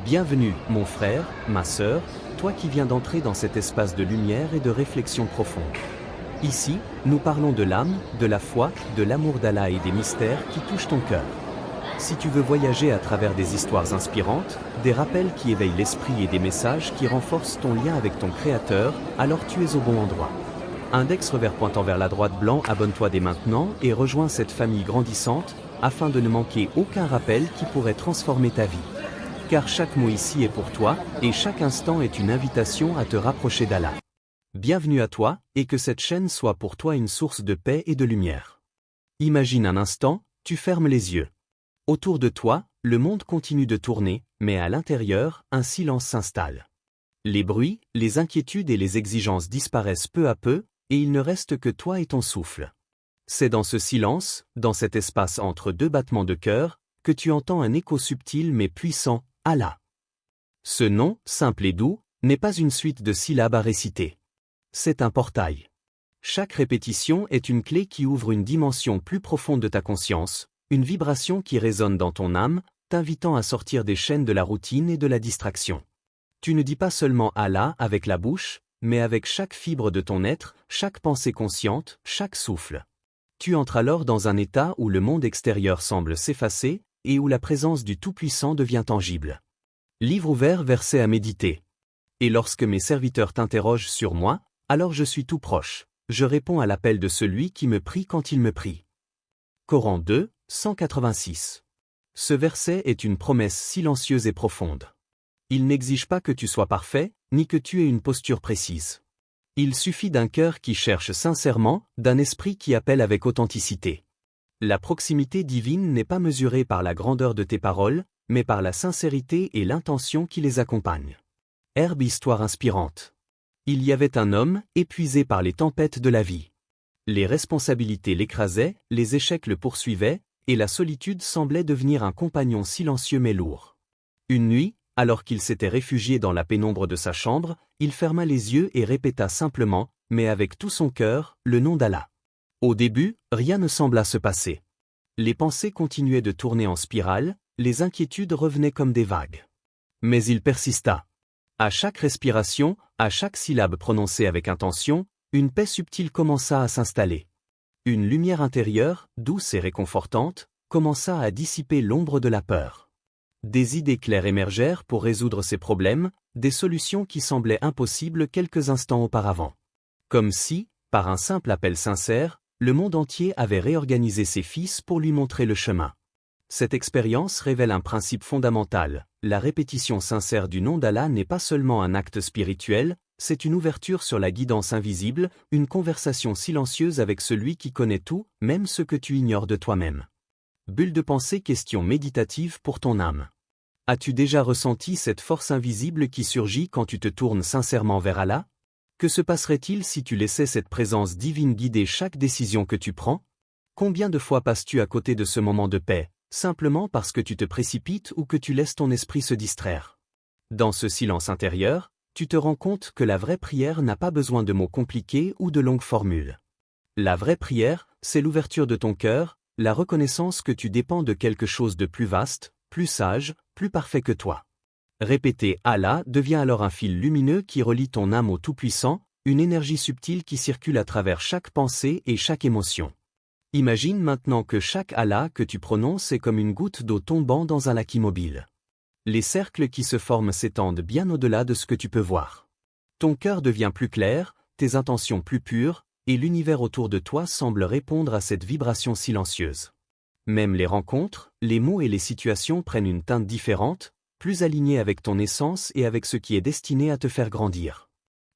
Bienvenue, mon frère, ma sœur, toi qui viens d'entrer dans cet espace de lumière et de réflexion profonde. Ici, nous parlons de l'âme, de la foi, de l'amour d'Allah et des mystères qui touchent ton cœur. Si tu veux voyager à travers des histoires inspirantes, des rappels qui éveillent l'esprit et des messages qui renforcent ton lien avec ton Créateur, alors tu es au bon endroit. Index revers pointant vers la droite blanc, abonne-toi dès maintenant et rejoins cette famille grandissante, afin de ne manquer aucun rappel qui pourrait transformer ta vie. Car chaque mot ici est pour toi, et chaque instant est une invitation à te rapprocher d'Allah. Bienvenue à toi, et que cette chaîne soit pour toi une source de paix et de lumière. Imagine un instant, tu fermes les yeux. Autour de toi, le monde continue de tourner, mais à l'intérieur, un silence s'installe. Les bruits, les inquiétudes et les exigences disparaissent peu à peu, et il ne reste que toi et ton souffle. C'est dans ce silence, dans cet espace entre deux battements de cœur, que tu entends un écho subtil mais puissant, Allah. Ce nom, simple et doux, n'est pas une suite de syllabes à réciter. C'est un portail. Chaque répétition est une clé qui ouvre une dimension plus profonde de ta conscience, une vibration qui résonne dans ton âme, t'invitant à sortir des chaînes de la routine et de la distraction. Tu ne dis pas seulement Allah avec la bouche, mais avec chaque fibre de ton être, chaque pensée consciente, chaque souffle. Tu entres alors dans un état où le monde extérieur semble s'effacer, et où la présence du Tout-Puissant devient tangible. Livre ouvert, verset à méditer. Et lorsque mes serviteurs t'interrogent sur moi, alors je suis tout proche. Je réponds à l'appel de celui qui me prie quand il me prie. Coran 2, 186. Ce verset est une promesse silencieuse et profonde. Il n'exige pas que tu sois parfait, ni que tu aies une posture précise. Il suffit d'un cœur qui cherche sincèrement, d'un esprit qui appelle avec authenticité. La proximité divine n'est pas mesurée par la grandeur de tes paroles, mais par la sincérité et l'intention qui les accompagnent. Herbe histoire inspirante. Il y avait un homme, épuisé par les tempêtes de la vie. Les responsabilités l'écrasaient, les échecs le poursuivaient, et la solitude semblait devenir un compagnon silencieux mais lourd. Une nuit, alors qu'il s'était réfugié dans la pénombre de sa chambre, il ferma les yeux et répéta simplement, mais avec tout son cœur, le nom d'Allah. Au début, rien ne sembla se passer. Les pensées continuaient de tourner en spirale, les inquiétudes revenaient comme des vagues. Mais il persista. À chaque respiration, à chaque syllabe prononcée avec intention, une paix subtile commença à s'installer. Une lumière intérieure, douce et réconfortante, commença à dissiper l'ombre de la peur. Des idées claires émergèrent pour résoudre ses problèmes, des solutions qui semblaient impossibles quelques instants auparavant. Comme si, par un simple appel sincère, le monde entier avait réorganisé ses fils pour lui montrer le chemin. Cette expérience révèle un principe fondamental. La répétition sincère du nom d'Allah n'est pas seulement un acte spirituel, c'est une ouverture sur la guidance invisible, une conversation silencieuse avec celui qui connaît tout, même ce que tu ignores de toi-même. Bulle de pensée, question méditative pour ton âme. As-tu déjà ressenti cette force invisible qui surgit quand tu te tournes sincèrement vers Allah ? Que se passerait-il si tu laissais cette présence divine guider chaque décision que tu prends ? Combien de fois passes-tu à côté de ce moment de paix, simplement parce que tu te précipites ou que tu laisses ton esprit se distraire ? Dans ce silence intérieur, tu te rends compte que la vraie prière n'a pas besoin de mots compliqués ou de longues formules. La vraie prière, c'est l'ouverture de ton cœur, la reconnaissance que tu dépends de quelque chose de plus vaste, plus sage, plus parfait que toi. Répéter Allah devient alors un fil lumineux qui relie ton âme au Tout-Puissant, une énergie subtile qui circule à travers chaque pensée et chaque émotion. Imagine maintenant que chaque Allah que tu prononces est comme une goutte d'eau tombant dans un lac immobile. Les cercles qui se forment s'étendent bien au-delà de ce que tu peux voir. Ton cœur devient plus clair, tes intentions plus pures, et l'univers autour de toi semble répondre à cette vibration silencieuse. Même les rencontres, les mots et les situations prennent une teinte différente, plus alignée avec ton essence et avec ce qui est destiné à te faire grandir.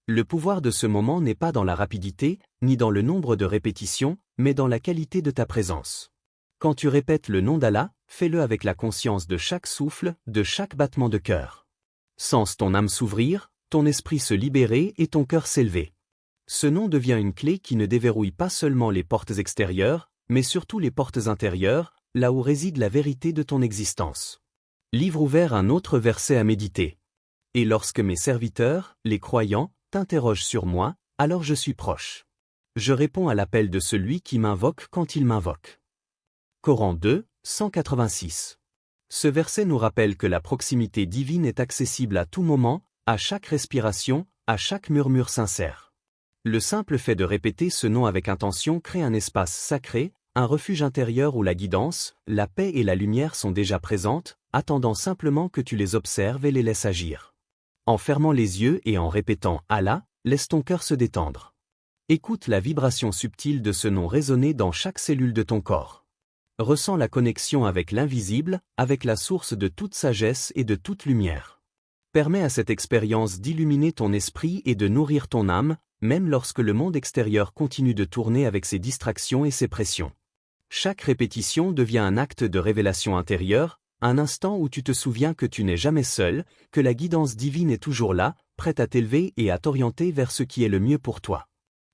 Le pouvoir de ce moment n'est pas dans la rapidité, ni dans le nombre de répétitions, mais dans la qualité de ta présence. Quand tu répètes le nom d'Allah, fais-le avec la conscience de chaque souffle, de chaque battement de cœur. Sens ton âme s'ouvrir, ton esprit se libérer et ton cœur s'élever. Ce nom devient une clé qui ne déverrouille pas seulement les portes extérieures, mais surtout les portes intérieures, là où réside la vérité de ton existence. Livre ouvert, un autre verset à méditer. Et lorsque mes serviteurs, les croyants, t'interrogent sur moi, alors je suis proche. Je réponds à l'appel de celui qui m'invoque quand il m'invoque. Coran 2, 186. Ce verset nous rappelle que la proximité divine est accessible à tout moment, à chaque respiration, à chaque murmure sincère. Le simple fait de répéter ce nom avec intention crée un espace sacré, un refuge intérieur où la guidance, la paix et la lumière sont déjà présentes, attendant simplement que tu les observes et les laisses agir. En fermant les yeux et en répétant « Allah », laisse ton cœur se détendre. Écoute la vibration subtile de ce nom résonner dans chaque cellule de ton corps. Ressens la connexion avec l'invisible, avec la source de toute sagesse et de toute lumière. Permets à cette expérience d'illuminer ton esprit et de nourrir ton âme, même lorsque le monde extérieur continue de tourner avec ses distractions et ses pressions. Chaque répétition devient un acte de révélation intérieure, un instant où tu te souviens que tu n'es jamais seul, que la guidance divine est toujours là, prête à t'élever et à t'orienter vers ce qui est le mieux pour toi.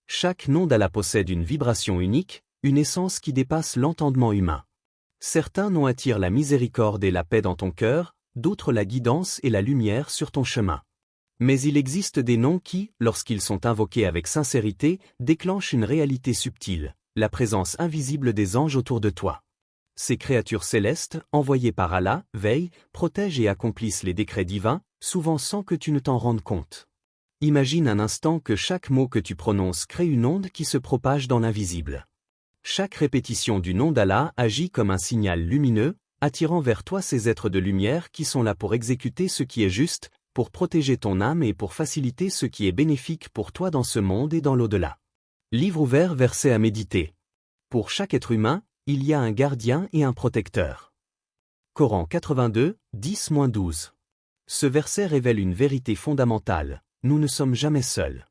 Chaque nom d'Allah possède une vibration unique, une essence qui dépasse l'entendement humain. Certains noms attirent la miséricorde et la paix dans ton cœur, d'autres la guidance et la lumière sur ton chemin. Mais il existe des noms qui, lorsqu'ils sont invoqués avec sincérité, déclenchent une réalité subtile, la présence invisible des anges autour de toi. Ces créatures célestes, envoyées par Allah, veillent, protègent et accomplissent les décrets divins, souvent sans que tu ne t'en rendes compte. Imagine un instant que chaque mot que tu prononces crée une onde qui se propage dans l'invisible. Chaque répétition du nom d'Allah agit comme un signal lumineux, attirant vers toi ces êtres de lumière qui sont là pour exécuter ce qui est juste, pour protéger ton âme et pour faciliter ce qui est bénéfique pour toi dans ce monde et dans l'au-delà. Livre ouvert, verset à méditer. Pour chaque être humain, il y a un gardien et un protecteur. Coran 82, 10-12. Ce verset révèle une vérité fondamentale. Nous ne sommes jamais seuls.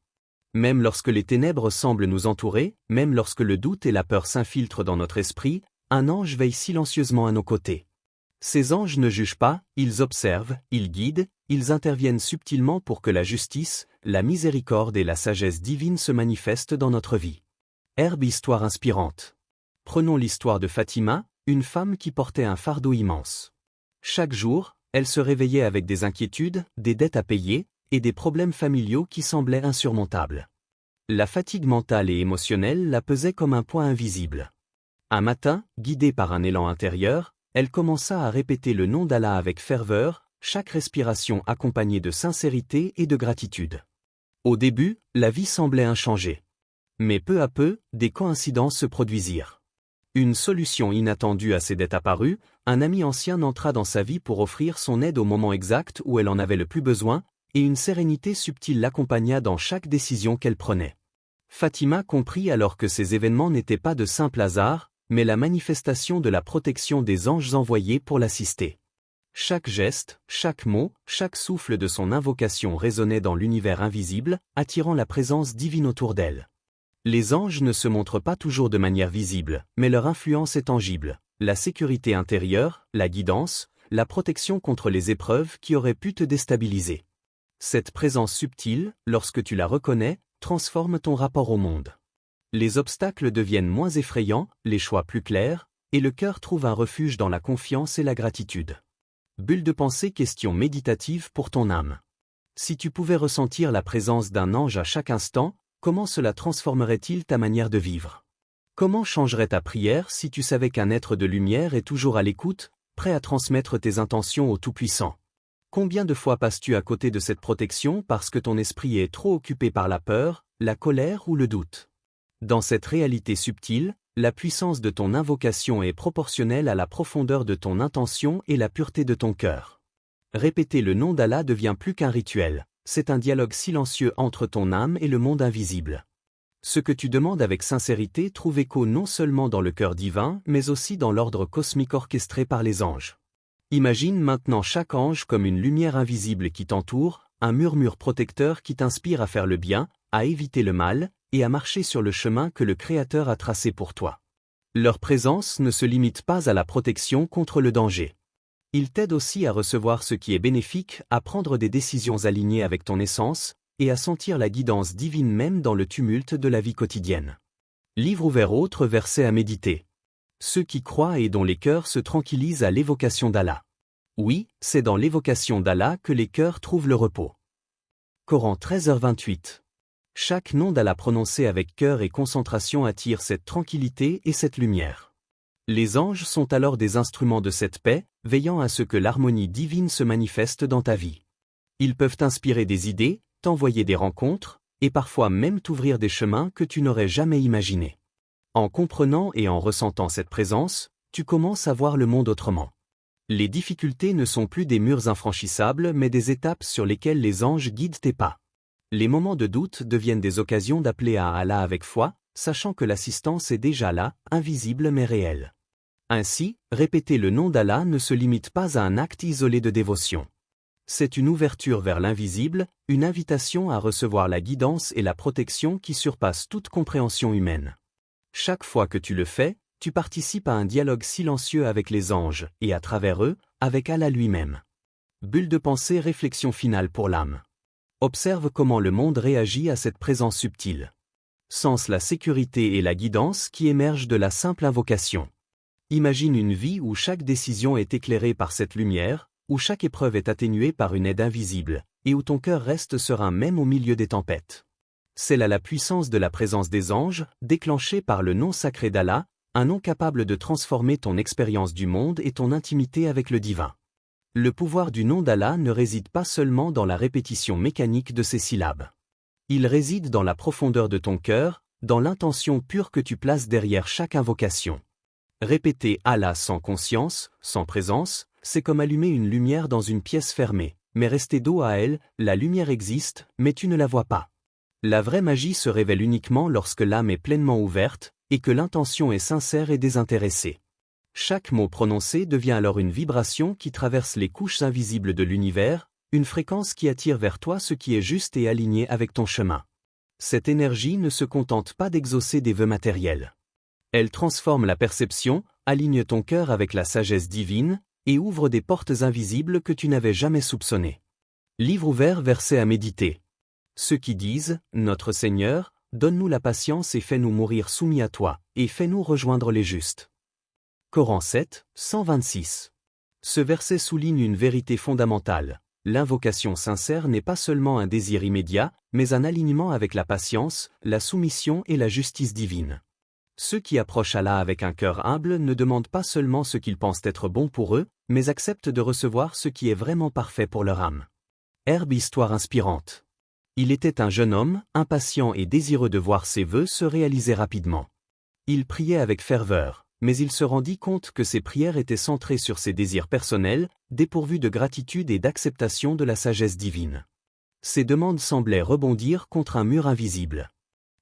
Même lorsque les ténèbres semblent nous entourer, même lorsque le doute et la peur s'infiltrent dans notre esprit, un ange veille silencieusement à nos côtés. Ces anges ne jugent pas, ils observent, ils guident, ils interviennent subtilement pour que la justice, la miséricorde et la sagesse divine se manifestent dans notre vie. Herbe histoire inspirante. Prenons l'histoire de Fatima, une femme qui portait un fardeau immense. Chaque jour, elle se réveillait avec des inquiétudes, des dettes à payer, et des problèmes familiaux qui semblaient insurmontables. La fatigue mentale et émotionnelle la pesait comme un poids invisible. Un matin, guidée par un élan intérieur, elle commença à répéter le nom d'Allah avec ferveur, chaque respiration accompagnée de sincérité et de gratitude. Au début, la vie semblait inchangée. Mais peu à peu, des coïncidences se produisirent. Une solution inattendue à ses dettes apparut, un ami ancien entra dans sa vie pour offrir son aide au moment exact où elle en avait le plus besoin, et une sérénité subtile l'accompagna dans chaque décision qu'elle prenait. Fatima comprit alors que ces événements n'étaient pas de simples hasards, mais la manifestation de la protection des anges envoyés pour l'assister. Chaque geste, chaque mot, chaque souffle de son invocation résonnait dans l'univers invisible, attirant la présence divine autour d'elle. Les anges ne se montrent pas toujours de manière visible, mais leur influence est tangible. La sécurité intérieure, la guidance, la protection contre les épreuves qui auraient pu te déstabiliser. Cette présence subtile, lorsque tu la reconnais, transforme ton rapport au monde. Les obstacles deviennent moins effrayants, les choix plus clairs, et le cœur trouve un refuge dans la confiance et la gratitude. Bulle de pensée, question méditative pour ton âme. Si tu pouvais ressentir la présence d'un ange à chaque instant, comment cela transformerait-il ta manière de vivre? Comment changerait ta prière si tu savais qu'un être de lumière est toujours à l'écoute, prêt à transmettre tes intentions au Tout-Puissant? Combien de fois passes-tu à côté de cette protection parce que ton esprit est trop occupé par la peur, la colère ou le doute? Dans cette réalité subtile, la puissance de ton invocation est proportionnelle à la profondeur de ton intention et la pureté de ton cœur. Répéter le nom d'Allah devient plus qu'un rituel, c'est un dialogue silencieux entre ton âme et le monde invisible. Ce que tu demandes avec sincérité trouve écho non seulement dans le cœur divin, mais aussi dans l'ordre cosmique orchestré par les anges. Imagine maintenant chaque ange comme une lumière invisible qui t'entoure, un murmure protecteur qui t'inspire à faire le bien, à éviter le mal, et à marcher sur le chemin que le Créateur a tracé pour toi. Leur présence ne se limite pas à la protection contre le danger. Ils t'aident aussi à recevoir ce qui est bénéfique, à prendre des décisions alignées avec ton essence, et à sentir la guidance divine même dans le tumulte de la vie quotidienne. Livre ouvert, autre verset à méditer. Ceux qui croient et dont les cœurs se tranquillisent à l'évocation d'Allah. Oui, c'est dans l'évocation d'Allah que les cœurs trouvent le repos. Coran 13h28. Chaque nom d'Allah prononcé avec cœur et concentration attire cette tranquillité et cette lumière. Les anges sont alors des instruments de cette paix, veillant à ce que l'harmonie divine se manifeste dans ta vie. Ils peuvent t'inspirer des idées, t'envoyer des rencontres, et parfois même t'ouvrir des chemins que tu n'aurais jamais imaginés. En comprenant et en ressentant cette présence, tu commences à voir le monde autrement. Les difficultés ne sont plus des murs infranchissables mais des étapes sur lesquelles les anges guident tes pas. Les moments de doute deviennent des occasions d'appeler à Allah avec foi, sachant que l'assistance est déjà là, invisible mais réelle. Ainsi, répéter le nom d'Allah ne se limite pas à un acte isolé de dévotion. C'est une ouverture vers l'invisible, une invitation à recevoir la guidance et la protection qui surpassent toute compréhension humaine. Chaque fois que tu le fais, tu participes à un dialogue silencieux avec les anges, et à travers eux, avec Allah lui-même. Bulle de pensée, réflexion finale pour l'âme. Observe comment le monde réagit à cette présence subtile. Sens la sécurité et la guidance qui émergent de la simple invocation. Imagine une vie où chaque décision est éclairée par cette lumière, où chaque épreuve est atténuée par une aide invisible, et où ton cœur reste serein même au milieu des tempêtes. C'est là la puissance de la présence des anges, déclenchée par le nom sacré d'Allah, un nom capable de transformer ton expérience du monde et ton intimité avec le divin. Le pouvoir du nom d'Allah ne réside pas seulement dans la répétition mécanique de ses syllabes. Il réside dans la profondeur de ton cœur, dans l'intention pure que tu places derrière chaque invocation. Répéter Allah sans conscience, sans présence, c'est comme allumer une lumière dans une pièce fermée, mais rester dos à elle, la lumière existe, mais tu ne la vois pas. La vraie magie se révèle uniquement lorsque l'âme est pleinement ouverte, et que l'intention est sincère et désintéressée. Chaque mot prononcé devient alors une vibration qui traverse les couches invisibles de l'univers, une fréquence qui attire vers toi ce qui est juste et aligné avec ton chemin. Cette énergie ne se contente pas d'exaucer des vœux matériels. Elle transforme la perception, aligne ton cœur avec la sagesse divine, et ouvre des portes invisibles que tu n'avais jamais soupçonnées. Livre ouvert, verset à méditer. Ceux qui disent « Notre Seigneur, donne-nous la patience et fais-nous mourir soumis à toi, et fais-nous rejoindre les justes. » Coran 7, 126. Ce verset souligne une vérité fondamentale. L'invocation sincère n'est pas seulement un désir immédiat, mais un alignement avec la patience, la soumission et la justice divine. Ceux qui approchent Allah avec un cœur humble ne demandent pas seulement ce qu'ils pensent être bon pour eux, mais acceptent de recevoir ce qui est vraiment parfait pour leur âme. Herbe, histoire inspirante. Il était un jeune homme, impatient et désireux de voir ses vœux se réaliser rapidement. Il priait avec ferveur, mais il se rendit compte que ses prières étaient centrées sur ses désirs personnels, dépourvues de gratitude et d'acceptation de la sagesse divine. Ses demandes semblaient rebondir contre un mur invisible.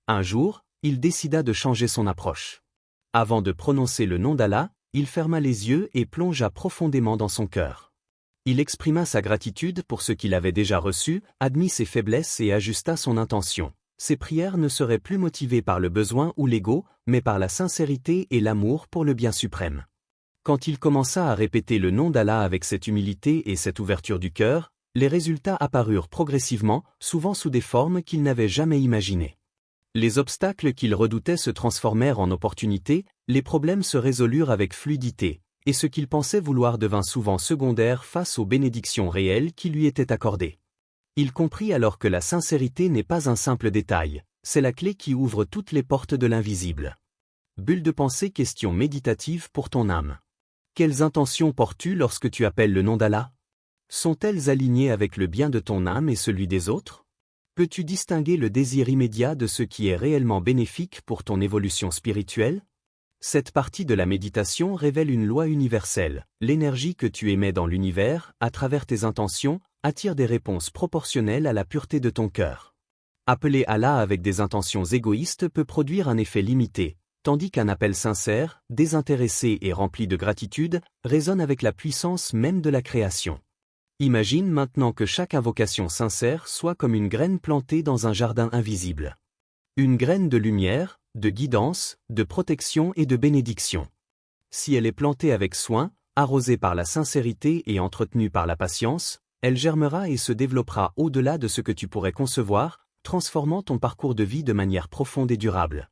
Un jour, il décida de changer son approche. Avant de prononcer le nom d'Allah, il ferma les yeux et plongea profondément dans son cœur. Il exprima sa gratitude pour ce qu'il avait déjà reçu, admit ses faiblesses et ajusta son intention. Ses prières ne seraient plus motivées par le besoin ou l'ego, mais par la sincérité et l'amour pour le bien suprême. Quand il commença à répéter le nom d'Allah avec cette humilité et cette ouverture du cœur, les résultats apparurent progressivement, souvent sous des formes qu'il n'avait jamais imaginées. Les obstacles qu'il redoutait se transformèrent en opportunités, les problèmes se résolurent avec fluidité, et ce qu'il pensait vouloir devint souvent secondaire face aux bénédictions réelles qui lui étaient accordées. Il comprit alors que la sincérité n'est pas un simple détail, c'est la clé qui ouvre toutes les portes de l'invisible. Bulle de pensée, question méditative pour ton âme. Quelles intentions portes-tu lorsque tu appelles le nom d'Allah? Sont-elles alignées avec le bien de ton âme et celui des autres? Peux-tu distinguer le désir immédiat de ce qui est réellement bénéfique pour ton évolution spirituelle? Cette partie de la méditation révèle une loi universelle. L'énergie que tu émets dans l'univers, à travers tes intentions, attire des réponses proportionnelles à la pureté de ton cœur. Appeler Allah avec des intentions égoïstes peut produire un effet limité, tandis qu'un appel sincère, désintéressé et rempli de gratitude, résonne avec la puissance même de la création. Imagine maintenant que chaque invocation sincère soit comme une graine plantée dans un jardin invisible. Une graine de lumière, de guidance, de protection et de bénédiction. Si elle est plantée avec soin, arrosée par la sincérité et entretenue par la patience, elle germera et se développera au-delà de ce que tu pourrais concevoir, transformant ton parcours de vie de manière profonde et durable.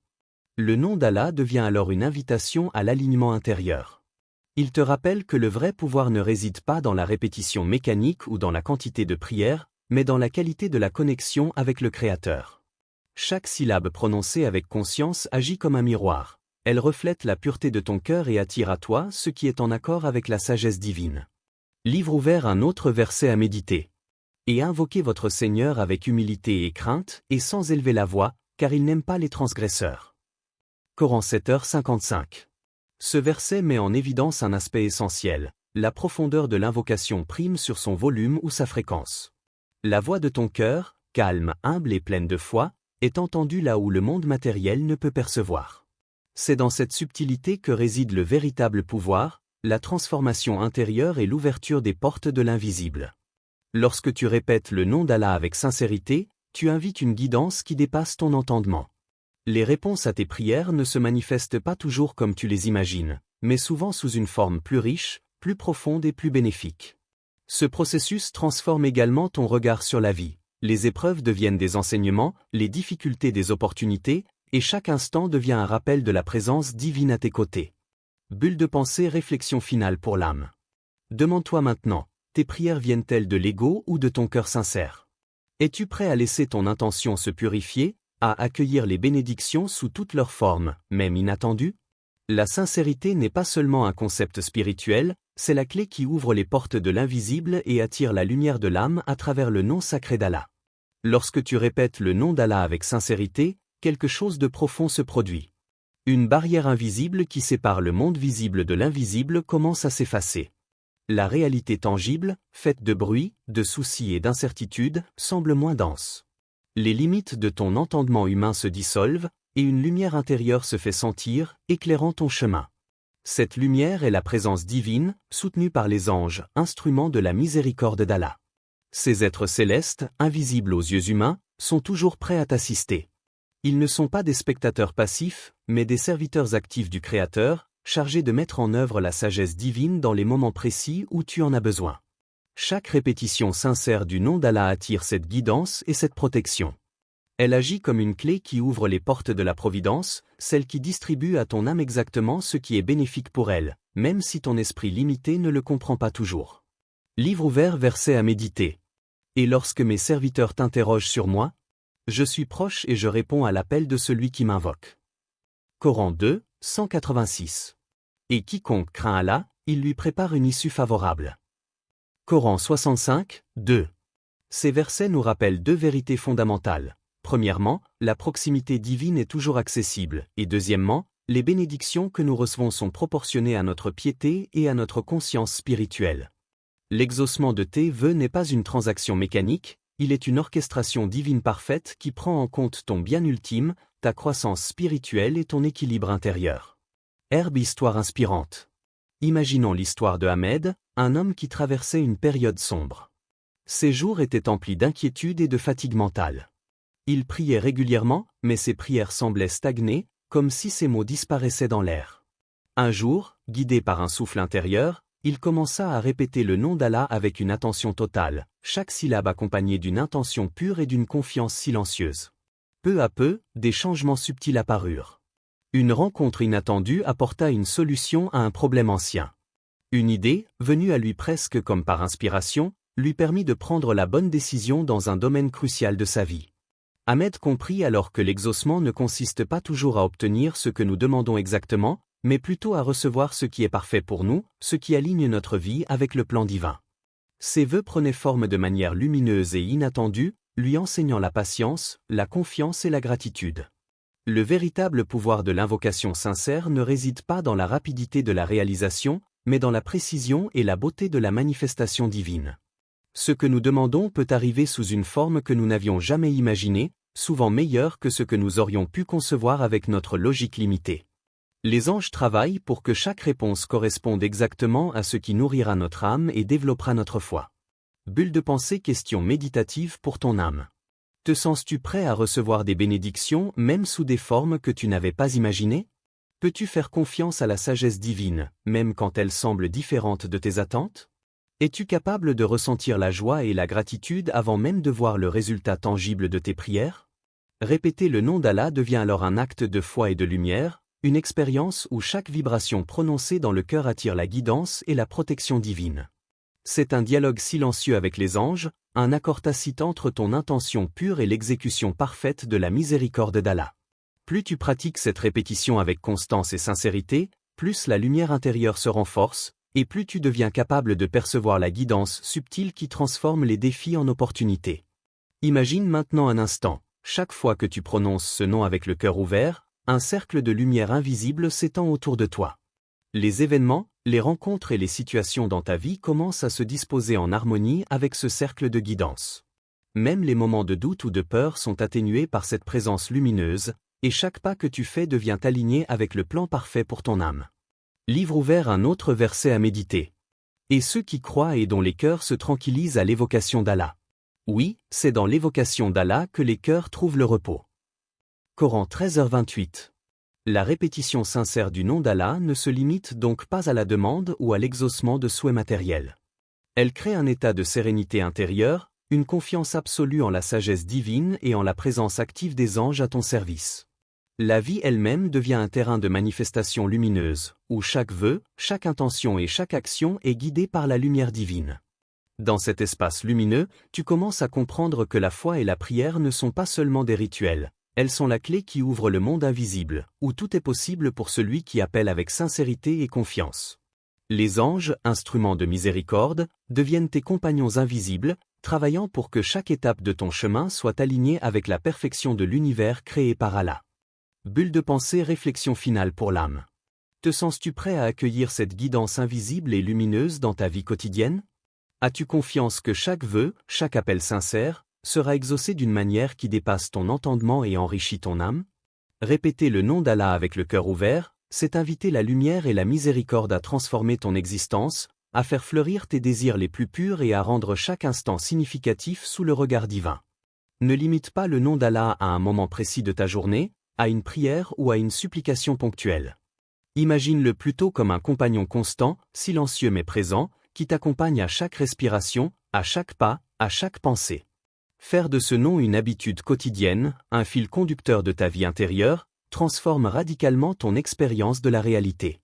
Le nom d'Allah devient alors une invitation à l'alignement intérieur. Il te rappelle que le vrai pouvoir ne réside pas dans la répétition mécanique ou dans la quantité de prières, mais dans la qualité de la connexion avec le Créateur. Chaque syllabe prononcée avec conscience agit comme un miroir. Elle reflète la pureté de ton cœur et attire à toi ce qui est en accord avec la sagesse divine. Livre ouvert, un autre verset à méditer. Et invoquez votre Seigneur avec humilité et crainte, et sans élever la voix, car il n'aime pas les transgresseurs. Coran 7h55. Ce verset met en évidence un aspect essentiel. La profondeur de l'invocation prime sur son volume ou sa fréquence. La voix de ton cœur, calme, humble et pleine de foi, est entendue là où le monde matériel ne peut percevoir. C'est dans cette subtilité que réside le véritable pouvoir, la transformation intérieure et l'ouverture des portes de l'invisible. Lorsque tu répètes le nom d'Allah avec sincérité, tu invites une guidance qui dépasse ton entendement. Les réponses à tes prières ne se manifestent pas toujours comme tu les imagines, mais souvent sous une forme plus riche, plus profonde et plus bénéfique. Ce processus transforme également ton regard sur la vie. Les épreuves deviennent des enseignements, les difficultés des opportunités, et chaque instant devient un rappel de la présence divine à tes côtés. Bulle de pensée, réflexion finale pour l'âme. Demande-toi maintenant, tes prières viennent-elles de l'ego ou de ton cœur sincère? Es-tu prêt à laisser ton intention se purifier, à accueillir les bénédictions sous toutes leurs formes, même inattendues? La sincérité n'est pas seulement un concept spirituel, c'est la clé qui ouvre les portes de l'invisible et attire la lumière de l'âme à travers le nom sacré d'Allah. Lorsque tu répètes le nom d'Allah avec sincérité, quelque chose de profond se produit. Une barrière invisible qui sépare le monde visible de l'invisible commence à s'effacer. La réalité tangible, faite de bruit, de soucis et d'incertitudes, semble moins dense. Les limites de ton entendement humain se dissolvent, et une lumière intérieure se fait sentir, éclairant ton chemin. Cette lumière est la présence divine, soutenue par les anges, instruments de la miséricorde d'Allah. Ces êtres célestes, invisibles aux yeux humains, sont toujours prêts à t'assister. Ils ne sont pas des spectateurs passifs, mais des serviteurs actifs du Créateur, chargés de mettre en œuvre la sagesse divine dans les moments précis où tu en as besoin. Chaque répétition sincère du nom d'Allah attire cette guidance et cette protection. Elle agit comme une clé qui ouvre les portes de la providence, celle qui distribue à ton âme exactement ce qui est bénéfique pour elle, même si ton esprit limité ne le comprend pas toujours. Livre ouvert, verset à méditer. Et lorsque mes serviteurs t'interrogent sur moi, je suis proche et je réponds à l'appel de celui qui m'invoque. Coran 2, 186. Et quiconque craint Allah, il lui prépare une issue favorable. Coran 65, 2. Ces versets nous rappellent deux vérités fondamentales. Premièrement, la proximité divine est toujours accessible, et deuxièmement, les bénédictions que nous recevons sont proportionnées à notre piété et à notre conscience spirituelle. L'exaucement de tes vœux n'est pas une transaction mécanique, il est une orchestration divine parfaite qui prend en compte ton bien ultime, ta croissance spirituelle et ton équilibre intérieur. Herbe, histoire inspirante. Imaginons l'histoire de Ahmed, un homme qui traversait une période sombre. Ses jours étaient emplis d'inquiétude et de fatigue mentale. Il priait régulièrement, mais ses prières semblaient stagner, comme si ses mots disparaissaient dans l'air. Un jour, guidé par un souffle intérieur, il commença à répéter le nom d'Allah avec une attention totale, chaque syllabe accompagnée d'une intention pure et d'une confiance silencieuse. Peu à peu, des changements subtils apparurent. Une rencontre inattendue apporta une solution à un problème ancien. Une idée, venue à lui presque comme par inspiration, lui permit de prendre la bonne décision dans un domaine crucial de sa vie. Ahmed comprit alors que l'exaucement ne consiste pas toujours à obtenir ce que nous demandons exactement, mais plutôt à recevoir ce qui est parfait pour nous, ce qui aligne notre vie avec le plan divin. Ses vœux prenaient forme de manière lumineuse et inattendue, lui enseignant la patience, la confiance et la gratitude. Le véritable pouvoir de l'invocation sincère ne réside pas dans la rapidité de la réalisation, mais dans la précision et la beauté de la manifestation divine. Ce que nous demandons peut arriver sous une forme que nous n'avions jamais imaginée, souvent meilleure que ce que nous aurions pu concevoir avec notre logique limitée. Les anges travaillent pour que chaque réponse corresponde exactement à ce qui nourrira notre âme et développera notre foi. Bulle de pensée, question méditative pour ton âme. Te sens-tu prêt à recevoir des bénédictions même sous des formes que tu n'avais pas imaginées? Peux-tu faire confiance à la sagesse divine, même quand elle semble différente de tes attentes? Es-tu capable de ressentir la joie et la gratitude avant même de voir le résultat tangible de tes prières? Répéter le nom d'Allah devient alors un acte de foi et de lumière, une expérience où chaque vibration prononcée dans le cœur attire la guidance et la protection divine. C'est un dialogue silencieux avec les anges, un accord tacite entre ton intention pure et l'exécution parfaite de la miséricorde d'Allah. Plus tu pratiques cette répétition avec constance et sincérité, plus la lumière intérieure se renforce, et plus tu deviens capable de percevoir la guidance subtile qui transforme les défis en opportunités. Imagine maintenant un instant, chaque fois que tu prononces ce nom avec le cœur ouvert, un cercle de lumière invisible s'étend autour de toi. Les événements, les rencontres et les situations dans ta vie commencent à se disposer en harmonie avec ce cercle de guidance. Même les moments de doute ou de peur sont atténués par cette présence lumineuse, et chaque pas que tu fais devient aligné avec le plan parfait pour ton âme. Livre ouvert, un autre verset à méditer. Et ceux qui croient et dont les cœurs se tranquillisent à l'évocation d'Allah. Oui, c'est dans l'évocation d'Allah que les cœurs trouvent le repos. Coran 13h28. La répétition sincère du nom d'Allah ne se limite donc pas à la demande ou à l'exaucement de souhaits matériels. Elle crée un état de sérénité intérieure, une confiance absolue en la sagesse divine et en la présence active des anges à ton service. La vie elle-même devient un terrain de manifestation lumineuse, où chaque vœu, chaque intention et chaque action est guidée par la lumière divine. Dans cet espace lumineux, tu commences à comprendre que la foi et la prière ne sont pas seulement des rituels, elles sont la clé qui ouvre le monde invisible, où tout est possible pour celui qui appelle avec sincérité et confiance. Les anges, instruments de miséricorde, deviennent tes compagnons invisibles, travaillant pour que chaque étape de ton chemin soit alignée avec la perfection de l'univers créé par Allah. Bulle de pensée, réflexion finale pour l'âme. Te sens-tu prêt à accueillir cette guidance invisible et lumineuse dans ta vie quotidienne? As-tu confiance que chaque vœu, chaque appel sincère, sera exaucé d'une manière qui dépasse ton entendement et enrichit ton âme? Répéter le nom d'Allah avec le cœur ouvert, c'est inviter la lumière et la miséricorde à transformer ton existence, à faire fleurir tes désirs les plus purs et à rendre chaque instant significatif sous le regard divin. Ne limite pas le nom d'Allah à un moment précis de ta journée, à une prière ou à une supplication ponctuelle. Imagine-le plutôt comme un compagnon constant, silencieux mais présent, qui t'accompagne à chaque respiration, à chaque pas, à chaque pensée. Faire de ce nom une habitude quotidienne, un fil conducteur de ta vie intérieure, transforme radicalement ton expérience de la réalité.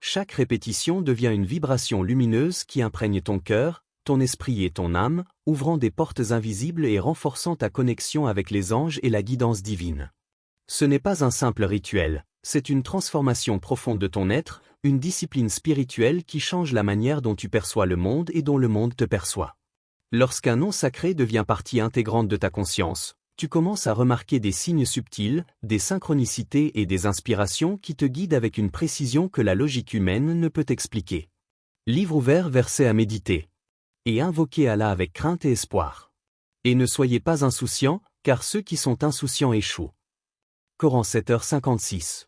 Chaque répétition devient une vibration lumineuse qui imprègne ton cœur, ton esprit et ton âme, ouvrant des portes invisibles et renforçant ta connexion avec les anges et la guidance divine. Ce n'est pas un simple rituel, c'est une transformation profonde de ton être, une discipline spirituelle qui change la manière dont tu perçois le monde et dont le monde te perçoit. Lorsqu'un nom sacré devient partie intégrante de ta conscience, tu commences à remarquer des signes subtils, des synchronicités et des inspirations qui te guident avec une précision que la logique humaine ne peut expliquer. Livre ouvert, verset à méditer. Et invoquez Allah avec crainte et espoir. Et ne soyez pas insouciants, car ceux qui sont insouciants échouent. Coran 7h56.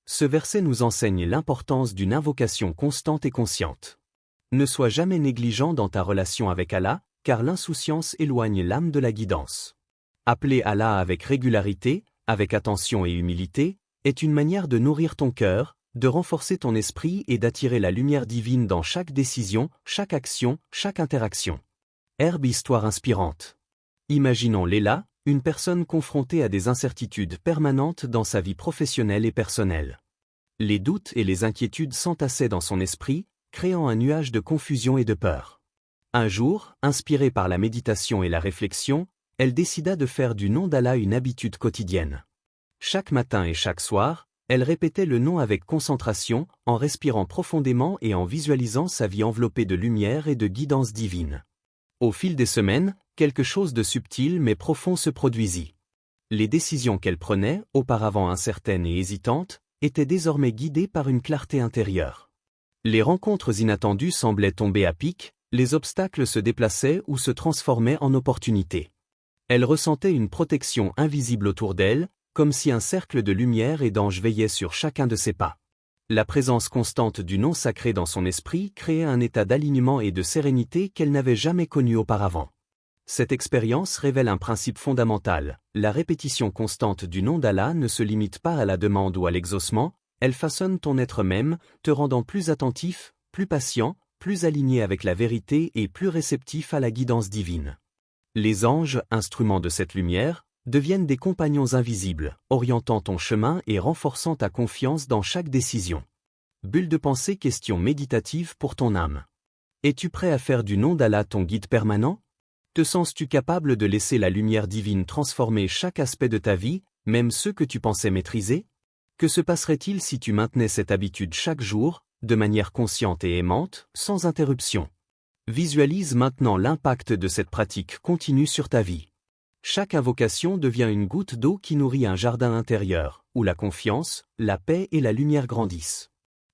Ce verset nous enseigne l'importance d'une invocation constante et consciente. Ne sois jamais négligent dans ta relation avec Allah, car l'insouciance éloigne l'âme de la guidance. Appeler Allah avec régularité, avec attention et humilité, est une manière de nourrir ton cœur, de renforcer ton esprit et d'attirer la lumière divine dans chaque décision, chaque action, chaque interaction. Herbe, histoire inspirante. Imaginons Léla, une personne confrontée à des incertitudes permanentes dans sa vie professionnelle et personnelle. Les doutes et les inquiétudes s'entassaient dans son esprit, créant un nuage de confusion et de peur. Un jour, inspirée par la méditation et la réflexion, elle décida de faire du nom d'Allah une habitude quotidienne. Chaque matin et chaque soir, elle répétait le nom avec concentration, en respirant profondément et en visualisant sa vie enveloppée de lumière et de guidance divine. Au fil des semaines, quelque chose de subtil mais profond se produisit. Les décisions qu'elle prenait, auparavant incertaines et hésitantes, étaient désormais guidées par une clarté intérieure. Les rencontres inattendues semblaient tomber à pic, les obstacles se déplaçaient ou se transformaient en opportunités. Elle ressentait une protection invisible autour d'elle, comme si un cercle de lumière et d'anges veillait sur chacun de ses pas. La présence constante du nom sacré dans son esprit créait un état d'alignement et de sérénité qu'elle n'avait jamais connu auparavant. Cette expérience révèle un principe fondamental, la répétition constante du nom d'Allah ne se limite pas à la demande ou à l'exaucement, elle façonne ton être même, te rendant plus attentif, plus patient, plus aligné avec la vérité et plus réceptif à la guidance divine. Les anges, instruments de cette lumière, deviennent des compagnons invisibles, orientant ton chemin et renforçant ta confiance dans chaque décision. Bulle de pensée, question méditative pour ton âme. Es-tu prêt à faire du nom d'Allah ton guide permanent? Te sens-tu capable de laisser la lumière divine transformer chaque aspect de ta vie, Même ceux que tu pensais maîtriser? Que se passerait-il si tu maintenais cette habitude chaque jour, de manière consciente et aimante, sans interruption? Visualise maintenant l'impact de cette pratique continue sur ta vie. Chaque invocation devient une goutte d'eau qui nourrit un jardin intérieur, où la confiance, la paix et la lumière grandissent.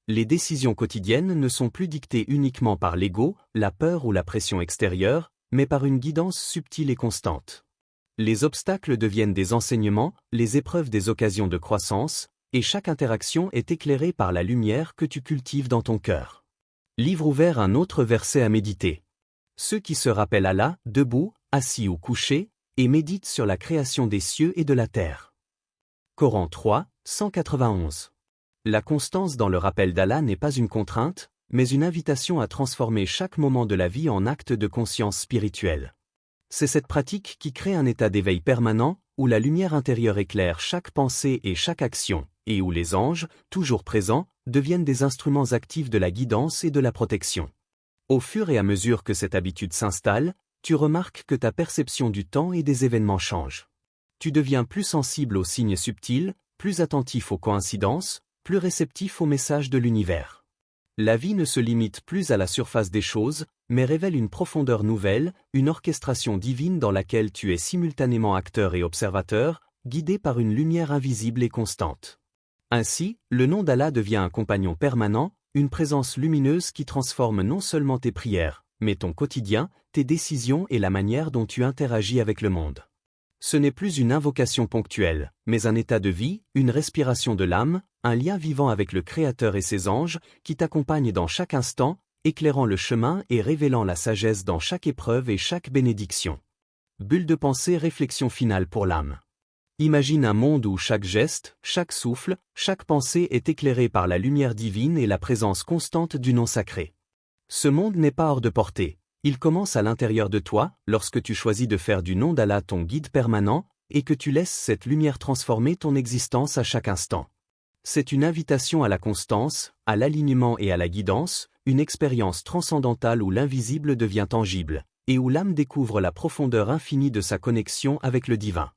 Les décisions quotidiennes ne sont plus dictées uniquement par l'ego, la peur ou la pression extérieure, mais par une guidance subtile et constante. Les obstacles deviennent des enseignements, les épreuves des occasions de croissance, et chaque interaction est éclairée par la lumière que tu cultives dans ton cœur. Livre ouvert, un autre verset à méditer. Ceux qui se rappellent Allah, debout, assis ou couchés, et méditent sur la création des cieux et de la terre. Coran 3, 191. La constance dans le rappel d'Allah n'est pas une contrainte, mais une invitation à transformer chaque moment de la vie en acte de conscience spirituelle. C'est cette pratique qui crée un état d'éveil permanent, où la lumière intérieure éclaire chaque pensée et chaque action, et où les anges, toujours présents, deviennent des instruments actifs de la guidance et de la protection. Au fur et à mesure que cette habitude s'installe, tu remarques que ta perception du temps et des événements change. Tu deviens plus sensible aux signes subtils, plus attentif aux coïncidences, plus réceptif aux messages de l'univers. La vie ne se limite plus à la surface des choses, mais révèle une profondeur nouvelle, une orchestration divine dans laquelle tu es simultanément acteur et observateur, guidé par une lumière invisible et constante. Ainsi, le nom d'Allah devient un compagnon permanent, une présence lumineuse qui transforme non seulement tes prières, mais ton quotidien, tes décisions et la manière dont tu interagis avec le monde. Ce n'est plus une invocation ponctuelle, mais un état de vie, une respiration de l'âme, un lien vivant avec le Créateur et ses anges, qui t'accompagnent dans chaque instant, éclairant le chemin et révélant la sagesse dans chaque épreuve et chaque bénédiction. Bulle de pensée, réflexion finale pour l'âme. Imagine un monde où chaque geste, chaque souffle, chaque pensée est éclairé par la lumière divine et la présence constante du nom sacré. Ce monde n'est pas hors de portée. Il commence à l'intérieur de toi, lorsque tu choisis de faire du nom d'Allah ton guide permanent, et que tu laisses cette lumière transformer ton existence à chaque instant. C'est une invitation à la constance, à l'alignement et à la guidance, une expérience transcendantale où l'invisible devient tangible, et où l'âme découvre la profondeur infinie de sa connexion avec le divin.